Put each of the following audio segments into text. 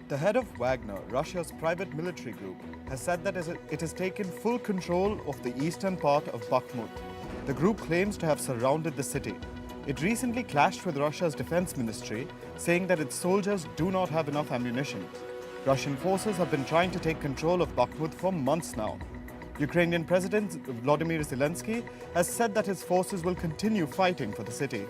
The head of Wagner, Russia's private military group, has said that it has taken full control of the eastern part of Bakhmut. The group claims to have surrounded the city. It recently clashed with Russia's defense ministry, saying that its soldiers do not have enough ammunition. Russian forces have been trying to take control of Bakhmut for months now. Ukrainian President Volodymyr Zelensky has said that his forces will continue fighting for the city.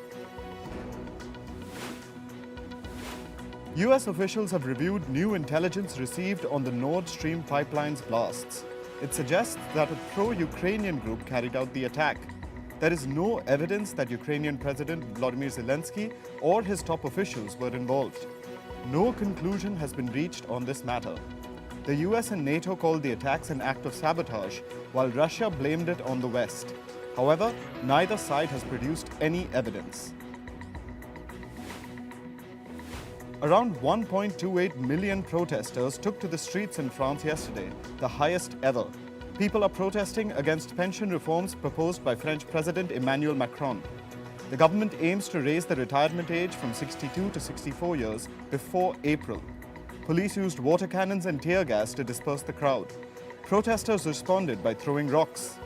US officials have reviewed new intelligence received on the Nord Stream pipeline's blasts. It suggests that a pro-Ukrainian group carried out the attack. There is no evidence that Ukrainian President Volodymyr Zelensky or his top officials were involved. No conclusion has been reached on this matter. The US and NATO called the attacks an act of sabotage, while Russia blamed it on the West. However, neither side has produced any evidence. Around 1.28 million protesters took to the streets in France yesterday, the highest ever. People are protesting against pension reforms proposed by French President Emmanuel Macron. The government aims to raise the retirement age from 62 to 64 years before April. Police used water cannons and tear gas to disperse the crowd. Protesters responded by throwing rocks.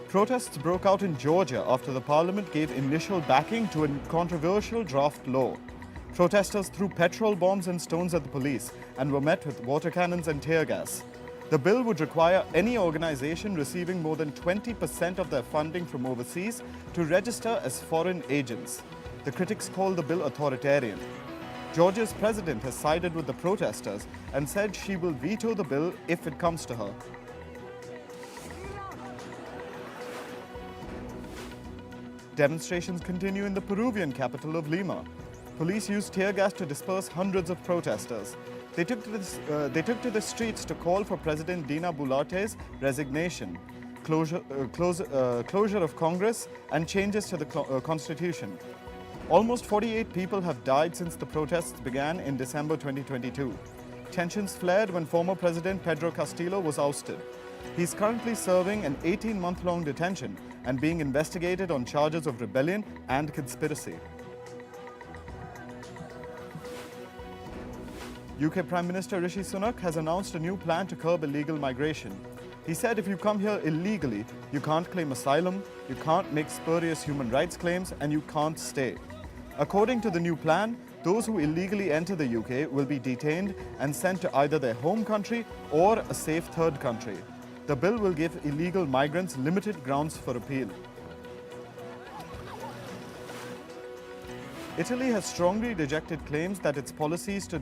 Protests broke out in Georgia after the parliament gave initial backing to a controversial draft law. Protesters threw petrol bombs and stones at the police and were met with water cannons and tear gas. The bill would require any organization receiving more than 20% of their funding from overseas to register as foreign agents. The critics call the bill authoritarian. Georgia's president has sided with the protesters and said she will veto the bill if it comes to her. Demonstrations continue in the Peruvian capital of Lima. Police used tear gas to disperse hundreds of protesters. They took to the streets to call for President Dina Boluarte's resignation, closure of Congress, and changes to the constitution. Almost 48 people have died since the protests began in December 2022. Tensions flared when former President Pedro Castillo was ousted. He's currently serving an 18-month-long detention and being investigated on charges of rebellion and conspiracy. UK Prime Minister Rishi Sunak has announced a new plan to curb illegal migration. He said if you come here illegally, you can't claim asylum, you can't make spurious human rights claims, and you can't stay. According to the new plan, those who illegally enter the UK will be detained and sent to either their home country or a safe third country. The bill will give illegal migrants limited grounds for appeal. Italy has strongly rejected claims that its policies to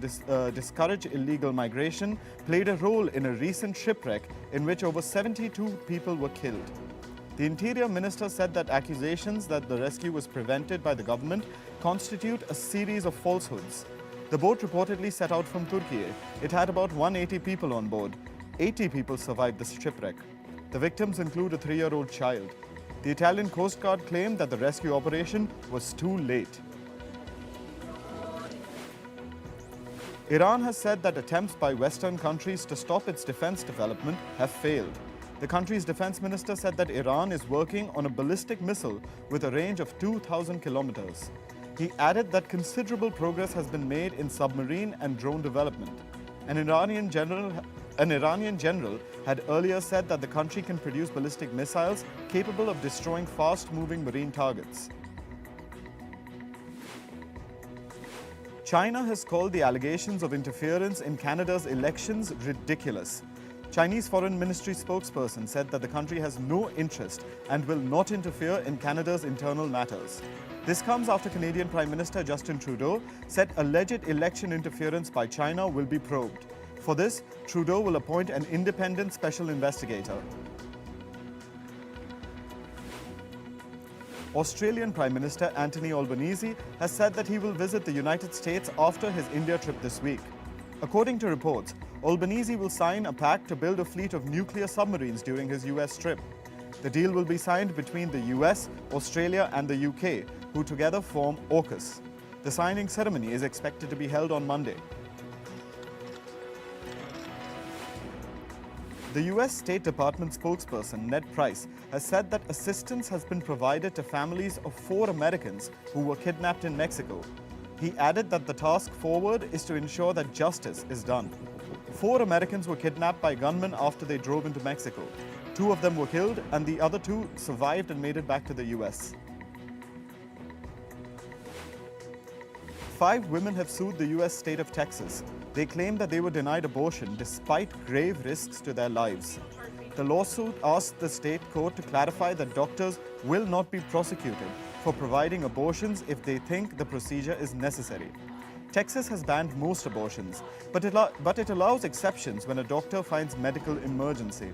discourage illegal migration played a role in a recent shipwreck in which over 72 people were killed. The Interior Minister said that accusations that the rescue was prevented by the government constitute a series of falsehoods. The boat reportedly set out from Turkey. It had about 180 people on board. 80 people survived the shipwreck. The victims include a 3-year-old child. The Italian Coast Guard claimed that the rescue operation was too late. Iran has said that attempts by Western countries to stop its defense development have failed. The country's defense minister said that Iran is working on a ballistic missile with a range of 2,000 kilometers. He added that considerable progress has been made in submarine and drone development. An Iranian general had earlier said that the country can produce ballistic missiles capable of destroying fast-moving marine targets. China has called the allegations of interference in Canada's elections ridiculous. Chinese Foreign Ministry spokesperson said that the country has no interest and will not interfere in Canada's internal matters. This comes after Canadian Prime Minister Justin Trudeau said alleged election interference by China will be probed. For this, Trudeau will appoint an independent special investigator. Australian Prime Minister Anthony Albanese has said that he will visit the United States after his India trip this week. According to reports, Albanese will sign a pact to build a fleet of nuclear submarines during his US trip. The deal will be signed between the US, Australia and the UK, who together form AUKUS. The signing ceremony is expected to be held on Monday. The US State Department spokesperson Ned Price has said that assistance has been provided to families of 4 Americans who were kidnapped in Mexico. He added that the task forward is to ensure that justice is done. 4 Americans were kidnapped by gunmen after they drove into Mexico. 2 of them were killed and the other 2 survived and made it back to the US. 5 women have sued the US state of Texas. They claim that they were denied abortion despite grave risks to their lives. The lawsuit asked the state court to clarify that doctors will not be prosecuted for providing abortions if they think the procedure is necessary. Texas has banned most abortions, but it allows exceptions when a doctor finds medical emergency.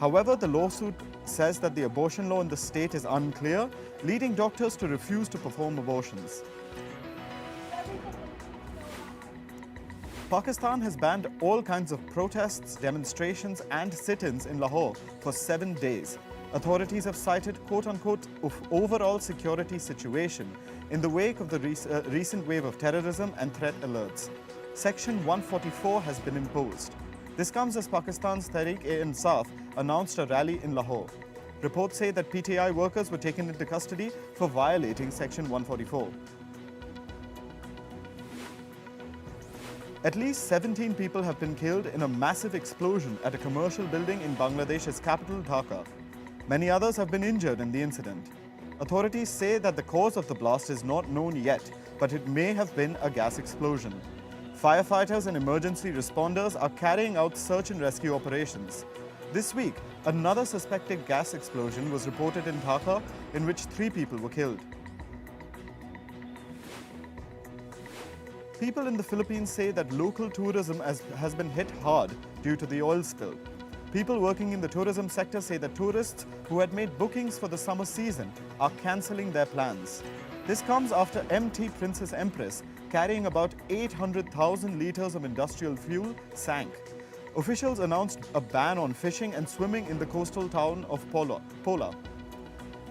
However, the lawsuit says that the abortion law in the state is unclear, leading doctors to refuse to perform abortions. Pakistan has banned all kinds of protests, demonstrations and sit-ins in Lahore for 7 days. Authorities have cited quote-unquote overall security situation in the wake of the recent wave of terrorism and threat alerts. Section 144 has been imposed. This comes as Pakistan's Tehreek-e-Insaf announced a rally in Lahore. Reports say that PTI workers were taken into custody for violating Section 144. At least 17 people have been killed in a massive explosion at a commercial building in Bangladesh's capital, Dhaka. Many others have been injured in the incident. Authorities say that the cause of the blast is not known yet, but it may have been a gas explosion. Firefighters and emergency responders are carrying out search and rescue operations. This week, another suspected gas explosion was reported in Dhaka, in which 3 people were killed. People in the Philippines say that local tourism has been hit hard due to the oil spill. People working in the tourism sector say that tourists who had made bookings for the summer season are cancelling their plans. This comes after MT Princess Empress, carrying about 800,000 litres of industrial fuel, sank. Officials announced a ban on fishing and swimming in the coastal town of Pola.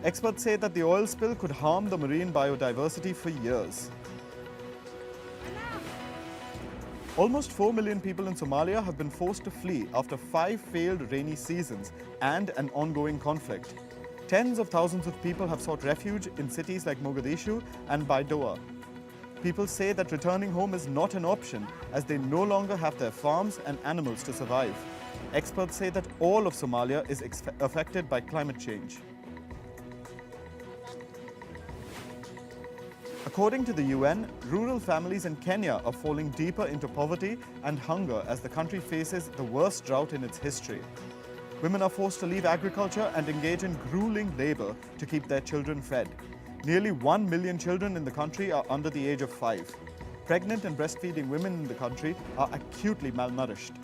Experts say that the oil spill could harm the marine biodiversity for years. Almost 4 million people in Somalia have been forced to flee after 5 failed rainy seasons and an ongoing conflict. Tens of thousands of people have sought refuge in cities like Mogadishu and Baidoa. People say that returning home is not an option as they no longer have their farms and animals to survive. Experts say that all of Somalia is affected by climate change. According to the UN, rural families in Kenya are falling deeper into poverty and hunger as the country faces the worst drought in its history. Women are forced to leave agriculture and engage in grueling labor to keep their children fed. Nearly 1 million children in the country are under the age of 5. Pregnant and breastfeeding women in the country are acutely malnourished.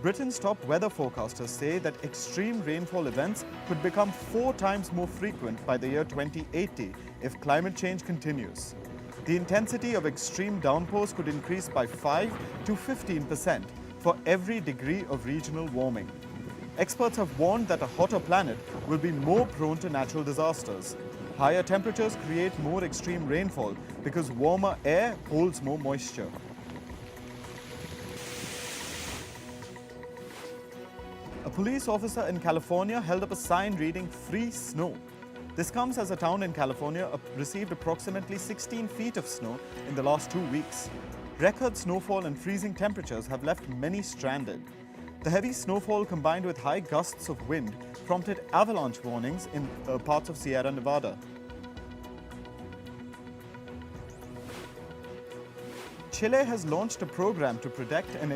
Britain's top weather forecasters say that extreme rainfall events could become 4 times more frequent by the year 2080 if climate change continues. The intensity of extreme downpours could increase by 5 to 15% for every degree of regional warming. Experts have warned that a hotter planet will be more prone to natural disasters. Higher temperatures create more extreme rainfall because warmer air holds more moisture. A police officer in California held up a sign reading "Free Snow." This comes as a town in California received approximately 16 feet of snow in the last 2 weeks. Record snowfall and freezing temperatures have left many stranded. The heavy snowfall combined with high gusts of wind prompted avalanche warnings in parts of Sierra Nevada. Chile has launched a program to protect an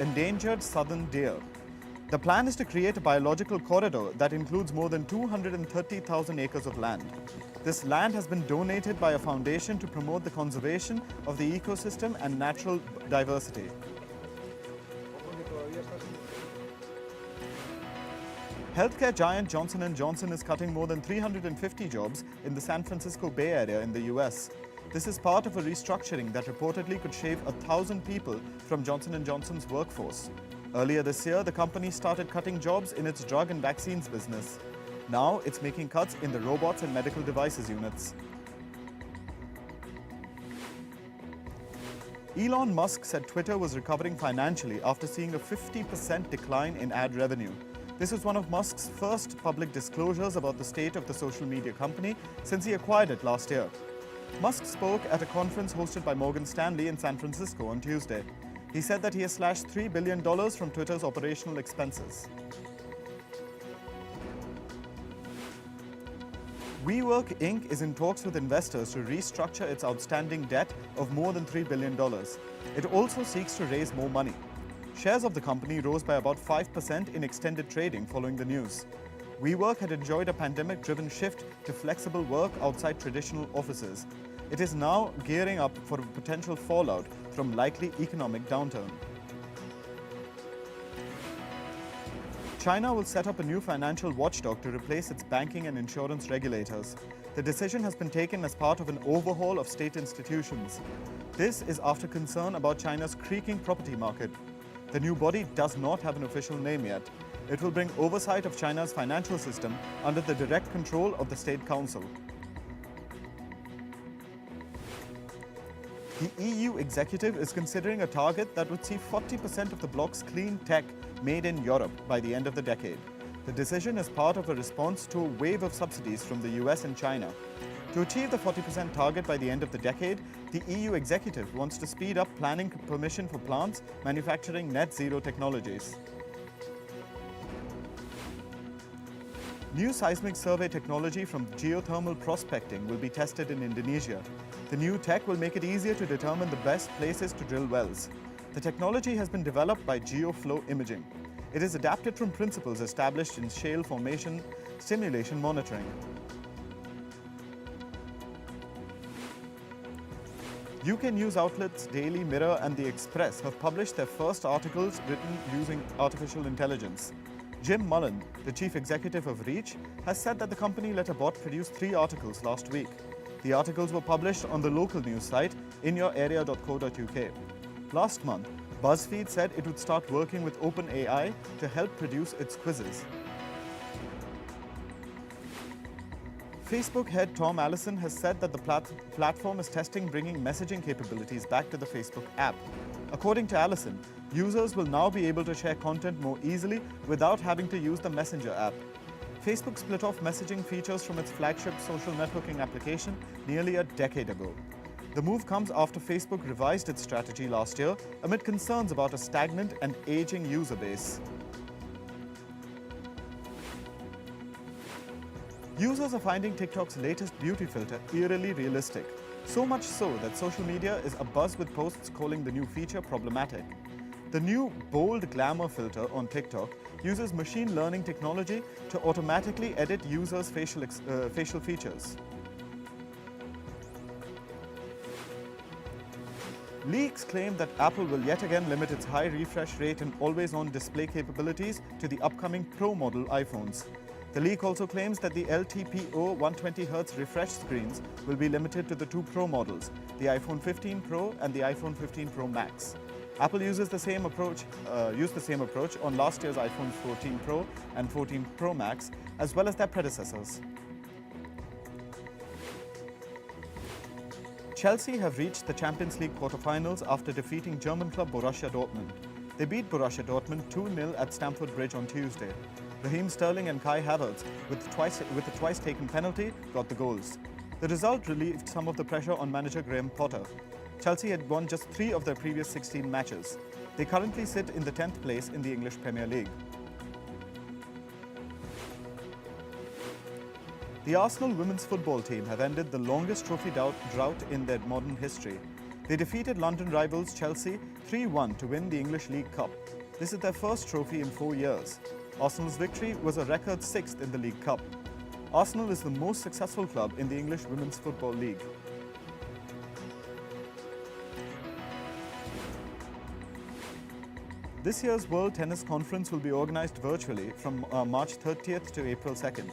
endangered southern deer. The plan is to create a biological corridor that includes more than 230,000 acres of land. This land has been donated by a foundation to promote the conservation of the ecosystem and natural diversity. Healthcare giant Johnson & Johnson is cutting more than 350 jobs in the San Francisco Bay Area in the US. This is part of a restructuring that reportedly could shave 1,000 people from Johnson & Johnson's workforce. Earlier this year, the company started cutting jobs in its drug and vaccines business. Now, it's making cuts in the robots and medical devices units. Elon Musk said Twitter was recovering financially after seeing a 50% decline in ad revenue. This is one of Musk's first public disclosures about the state of the social media company since he acquired it last year. Musk spoke at a conference hosted by Morgan Stanley in San Francisco on Tuesday. He said that he has slashed $3 billion from Twitter's operational expenses. WeWork Inc. is in talks with investors to restructure its outstanding debt of more than $3 billion. It also seeks to raise more money. Shares of the company rose by about 5% in extended trading following the news. WeWork had enjoyed a pandemic-driven shift to flexible work outside traditional offices. It is now gearing up for a potential fallout from likely economic downturn. China will set up a new financial watchdog to replace its banking and insurance regulators. The decision has been taken as part of an overhaul of state institutions. This is after concern about China's creaking property market. The new body does not have an official name yet. It will bring oversight of China's financial system under the direct control of the State Council. The EU executive is considering a target that would see 40% of the bloc's clean tech made in Europe by the end of the decade. The decision is part of a response to a wave of subsidies from the US and China. To achieve the 40% target by the end of the decade, the EU executive wants to speed up planning permission for plants manufacturing net zero technologies. New seismic survey technology from geothermal prospecting will be tested in Indonesia. The new tech will make it easier to determine the best places to drill wells. The technology has been developed by Geoflow Imaging. It is adapted from principles established in shale formation simulation monitoring. UK news outlets Daily Mirror and The Express have published their first articles written using artificial intelligence. Jim Mullen, the chief executive of Reach, has said that the company let a bot produce 3 articles last week. The articles were published on the local news site inyourarea.co.uk. Last month, BuzzFeed said it would start working with OpenAI to help produce its quizzes. Facebook head Tom Allison has said that the platform is testing bringing messaging capabilities back to the Facebook app. According to Allison, users will now be able to share content more easily without having to use the Messenger app. Facebook split off messaging features from its flagship social networking application nearly a decade ago. The move comes after Facebook revised its strategy last year amid concerns about a stagnant and aging user base. Users are finding TikTok's latest beauty filter eerily realistic, so much so that social media is abuzz with posts calling the new feature problematic. The new bold glamour filter on TikTok uses machine learning technology to automatically edit users' facial features. Leaks claim that Apple will yet again limit its high refresh rate and always-on display capabilities to the upcoming Pro model iPhones. The leak also claims that the LTPO 120Hz refresh screens will be limited to the 2 Pro models, the iPhone 15 Pro and the iPhone 15 Pro Max. Apple used the same approach on last year's iPhone 14 Pro and 14 Pro Max, as well as their predecessors. Chelsea have reached the Champions League quarterfinals after defeating German club Borussia Dortmund. They beat Borussia Dortmund 2-0 at Stamford Bridge on Tuesday. Raheem Sterling and Kai Havertz, with a twice-taken penalty, got the goals. The result relieved some of the pressure on manager Graham Potter. Chelsea had won just 3 of their previous 16 matches. They currently sit in the 10th place in the English Premier League. The Arsenal women's football team have ended the longest trophy drought in their modern history. They defeated London rivals Chelsea 3-1 to win the English League Cup. This is their first trophy in 4 years. Arsenal's victory was a record 6th in the League Cup. Arsenal is the most successful club in the English Women's Football League. This year's World Tennis Conference will be organized virtually from March 30th to April 2nd.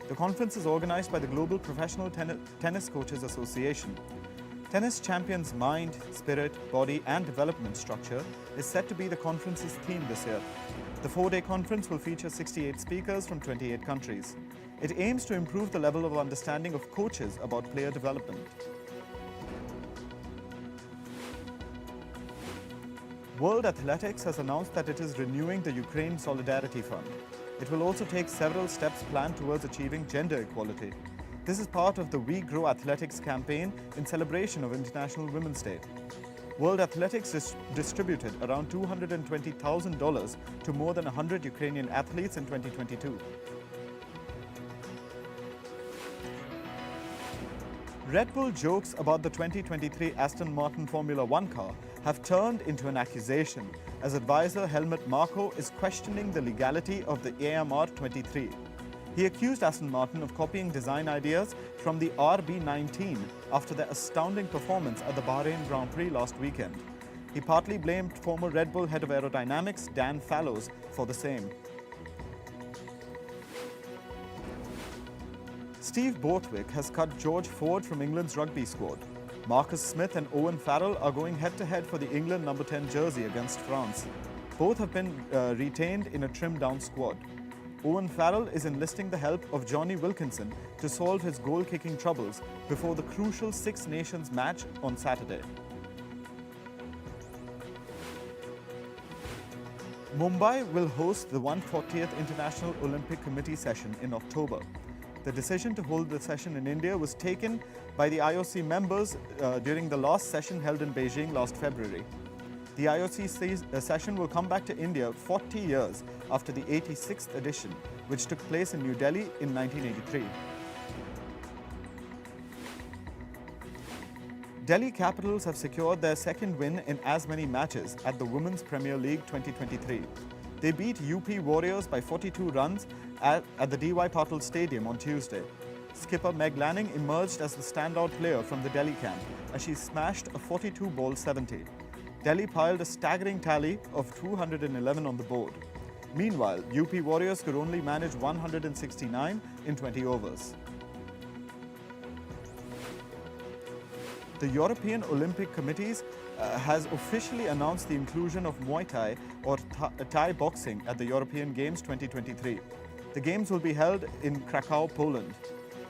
The conference is organized by the Global Professional Tennis Coaches Association. Tennis champions' mind, spirit, body, and development structure is set to be the conference's theme this year. The 4-day conference will feature 68 speakers from 28 countries. It aims to improve the level of understanding of coaches about player development. World Athletics has announced that it is renewing the Ukraine Solidarity Fund. It will also take several steps planned towards achieving gender equality. This is part of the We Grow Athletics campaign in celebration of International Women's Day. World Athletics distributed around $220,000 to more than 100 Ukrainian athletes in 2022. Red Bull jokes about the 2023 Aston Martin Formula One car have turned into an accusation as advisor Helmut Marko is questioning the legality of the AMR 23. He accused Aston Martin of copying design ideas from the RB19 after their astounding performance at the Bahrain Grand Prix last weekend. He partly blamed former Red Bull head of aerodynamics Dan Fallows for the same. Steve Borthwick has cut George Ford from England's rugby squad. Marcus Smith and Owen Farrell are going head-to-head for the England number 10 jersey against France. Both have been retained in a trimmed-down squad. Owen Farrell is enlisting the help of Johnny Wilkinson to solve his goal-kicking troubles before the crucial Six Nations match on Saturday. Mumbai will host the 140th International Olympic Committee session in October. The decision to hold the session in India was taken by the IOC members during the last session held in Beijing last February. The IOC session will come back to India 40 years after the 86th edition, which took place in New Delhi in 1983. Delhi Capitals have secured their second win in as many matches at the Women's Premier League 2023. They beat UP Warriors by 42 runs at the D.Y. Patil Stadium on Tuesday. Skipper Meg Lanning emerged as the standout player from the Delhi camp as she smashed a 42-ball 70. Delhi piled a staggering tally of 211 on the board. Meanwhile, UP Warriors could only manage 169 in 20 overs. The European Olympic Committees has officially announced the inclusion of Muay Thai or Thai boxing at the European Games 2023. The Games will be held in Krakow, Poland.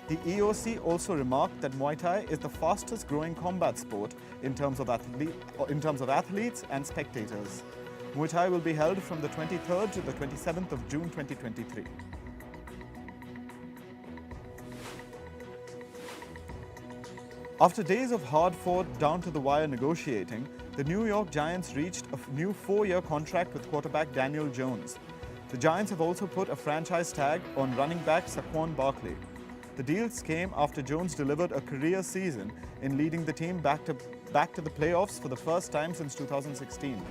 The EOC also remarked that Muay Thai is the fastest growing combat sport in terms of athletes and spectators. Muay Thai will be held from the 23rd to the 27th of June 2023. After days of hard-fought, down-to-the-wire negotiating, the New York Giants reached a new 4-year contract with quarterback Daniel Jones. The Giants have also put a franchise tag on running back Saquon Barkley. The deals came after Jones delivered a career season in leading the team back to the playoffs for the first time since 2016.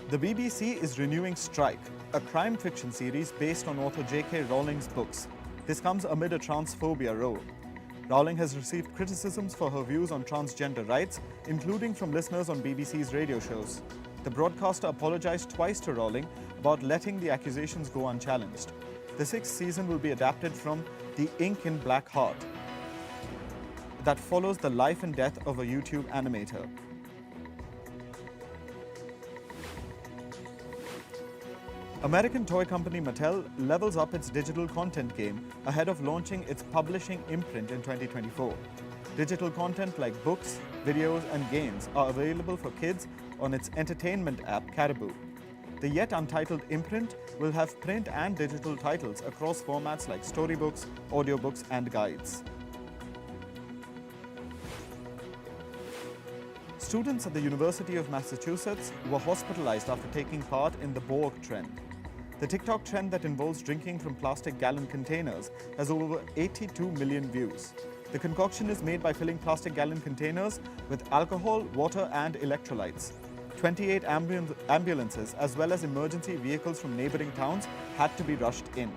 The BBC is renewing Strike, a crime fiction series based on author J.K. Rowling's books. This comes amid a transphobia row. Rowling has received criticisms for her views on transgender rights, including from listeners on BBC's radio shows. The broadcaster apologized twice to Rowling about letting the accusations go unchallenged. The 6th season will be adapted from The Ink in Black Heart, that follows the life and death of a YouTube animator. American toy company Mattel levels up its digital content game ahead of launching its publishing imprint in 2024. Digital content like books, videos, and games are available for kids on its entertainment app Caribou. The yet untitled imprint will have print and digital titles across formats like storybooks, audiobooks, and guides. Students at the University of Massachusetts were hospitalized after taking part in the Borg trend. The TikTok trend that involves drinking from plastic gallon containers has over 82 million views. The concoction is made by filling plastic gallon containers with alcohol, water, and electrolytes. 28 ambulances as well as emergency vehicles from neighboring towns had to be rushed in.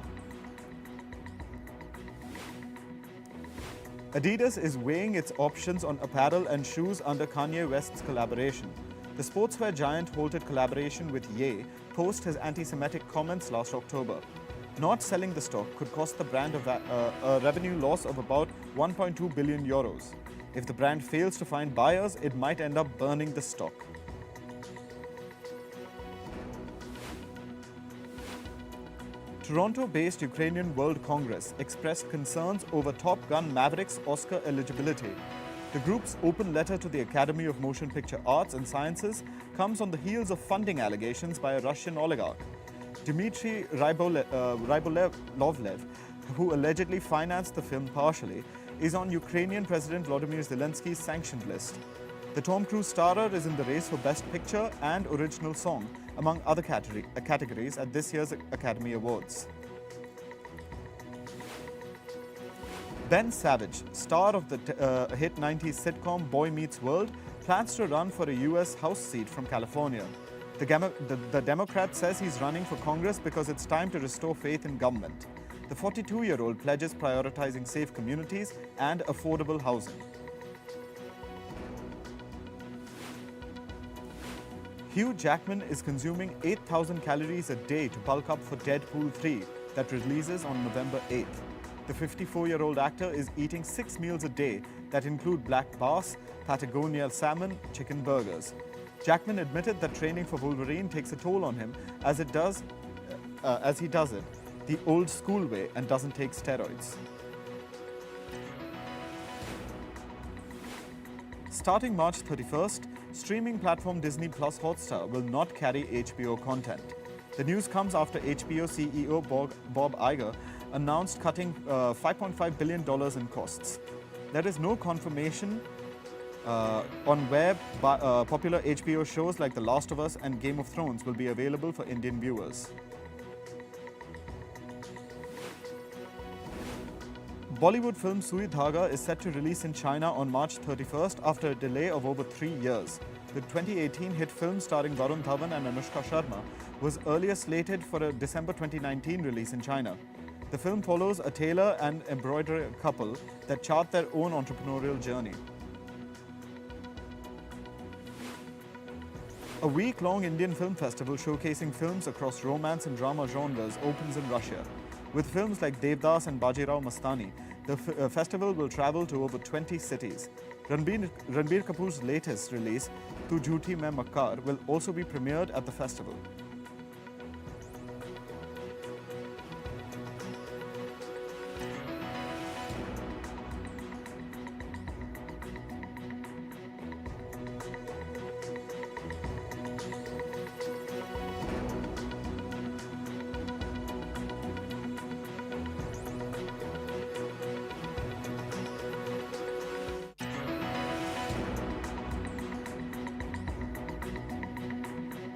Adidas is weighing its options on apparel and shoes under Kanye West's collaboration. The sportswear giant halted collaboration with Ye post his anti-Semitic comments last October. Not selling the stock could cost the brand a revenue loss of about 1.2 billion euros. If the brand fails to find buyers, it might end up burning the stock. Toronto-based Ukrainian World Congress expressed concerns over Top Gun Mavericks Oscar eligibility. The group's open letter to the Academy of Motion Picture Arts and Sciences comes on the heels of funding allegations by a Russian oligarch. Dmitry Rybolovlev, who allegedly financed the film partially, is on Ukrainian President Volodymyr Zelensky's sanctioned list. The Tom Cruise starrer is in the race for Best Picture and Original Song, among other categories at this year's Academy Awards. Ben Savage, star of the hit 90s sitcom Boy Meets World, plans to run for a U.S. House seat from California. The Democrat says he's running for Congress because it's time to restore faith in government. The 42-year-old pledges prioritizing safe communities and affordable housing. Hugh Jackman is consuming 8,000 calories a day to bulk up for Deadpool 3 that releases on November 8th. The 54-year-old actor is eating 6 meals a day that include black bass, Patagonia salmon, chicken burgers. Jackman admitted that training for Wolverine takes a toll on him as he does it the old school way and doesn't take steroids. Starting March 31st, streaming platform Disney Plus Hotstar will not carry HBO content. The news comes after HBO CEO Bob Iger announced cutting $5.5 billion in costs. There is no confirmation on where popular HBO shows like The Last of Us and Game of Thrones will be available for Indian viewers. Bollywood film Sui Dhaga is set to release in China on March 31st after a delay of over 3 years. The 2018 hit film starring Varun Dhawan and Anushka Sharma was earlier slated for a December 2019 release in China. The film follows a tailor and embroiderer couple that chart their own entrepreneurial journey. A week-long Indian film festival showcasing films across romance and drama genres opens in Russia. With films like Devdas and Bajirao Mastani, the festival will travel to over 20 cities. Ranbir Kapoor's latest release, Tu Jhoothi Main Makkar, will also be premiered at the festival.